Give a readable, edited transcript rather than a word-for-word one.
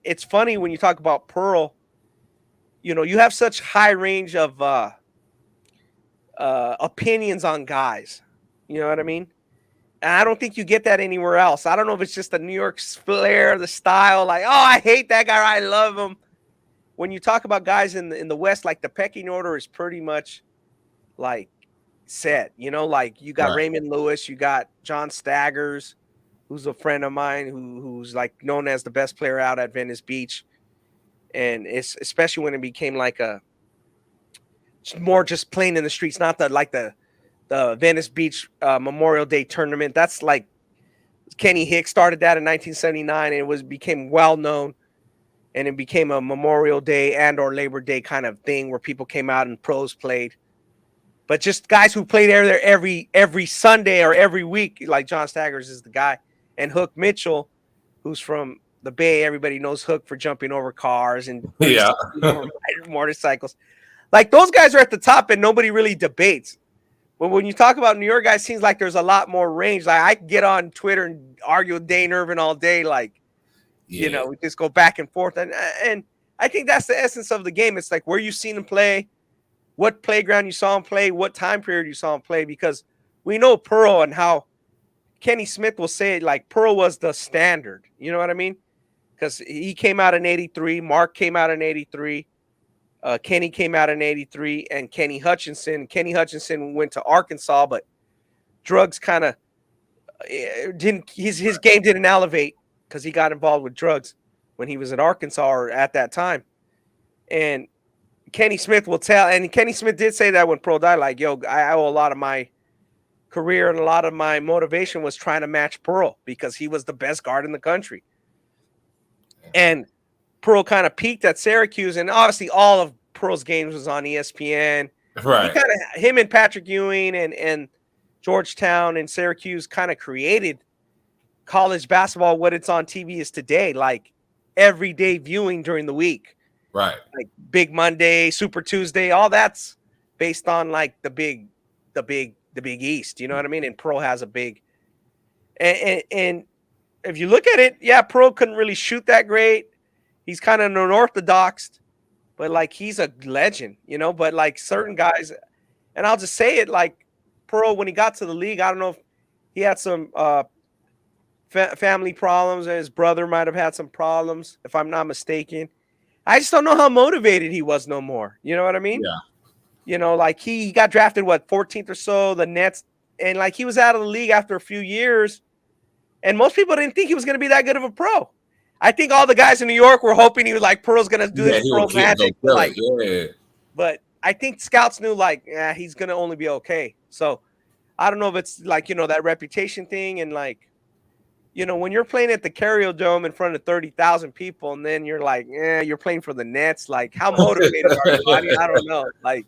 it's funny when you talk about Pearl. You have such high range of opinions on guys. You know what I mean? And I don't think you get that anywhere else. I don't know if it's just the New York flair, the style. Like, oh, I hate that guy. I love him. When you talk about guys in the West, like the pecking order is pretty much like set. Like you got Right. Raymond Lewis, you got John Staggers, who's a friend of mine, who's like known as the best player out at Venice Beach, and it's especially when it became like a more just playing in the streets, not the Venice Beach Memorial Day tournament. That's like Kenny Hicks started that in 1979, and it became well known, and it became a Memorial Day and or Labor Day kind of thing where people came out and pros played. But just guys who played there every Sunday or every week, like John Staggers is the guy, and Hook Mitchell, who's from the Bay. Everybody knows Hook for jumping over cars and Yeah. motorcycles. Like those guys are at the top, and nobody really debates. But when you talk about New York guys, it seems like there's a lot more range. Like I can get on Twitter and argue with Dane Irvin all day. Like, Yeah. we just go back and forth. And I think that's the essence of the game. It's like where you've seen him play, what playground you saw him play, what time period you saw him play. Because we know Pearl and how Kenny Smith will say it, like Pearl was the standard. You know what I mean? Because he came out in 83. Mark came out in 83. Kenny came out in 83, and Kenny Hutchinson went to Arkansas, but drugs kind of didn't, his game didn't elevate because he got involved with drugs when he was in Arkansas or at that time. And Kenny Smith will tell, and Kenny Smith did say that when Pearl died, like, yo, I owe a lot of my career and a lot of my motivation was trying to match Pearl because he was the best guard in the country. And Pearl kind of peaked at Syracuse, and obviously all of Pearl's games was on ESPN. Right. Him and Patrick Ewing and Georgetown and Syracuse kind of created college basketball what it's on TV is today, like everyday viewing during the week. Right. Like Big Monday, Super Tuesday, all that's based on like the big East. You know what I mean? And Pearl has a big and if you look at it, yeah, Pearl couldn't really shoot that great. He's kind of unorthodox, but like he's a legend, But like certain guys, and I'll just say it, like Pearl, when he got to the league, I don't know if he had some family problems, and his brother might have had some problems, if I'm not mistaken. I just don't know how motivated he was no more. You know what I mean? Yeah. Like he got drafted, 14th or so, the Nets, and like he was out of the league after a few years, and most people didn't think he was going to be that good of a pro. I think all the guys in New York were hoping he was like Pearl's gonna do his pro magic, but I think scouts knew like he's gonna only be okay. So I don't know if it's like that reputation thing, and like when you're playing at the Carrier Dome in front of 30,000 people, and then you're like, you're playing for the Nets. Like, how motivated are you? I mean, I don't know. Like,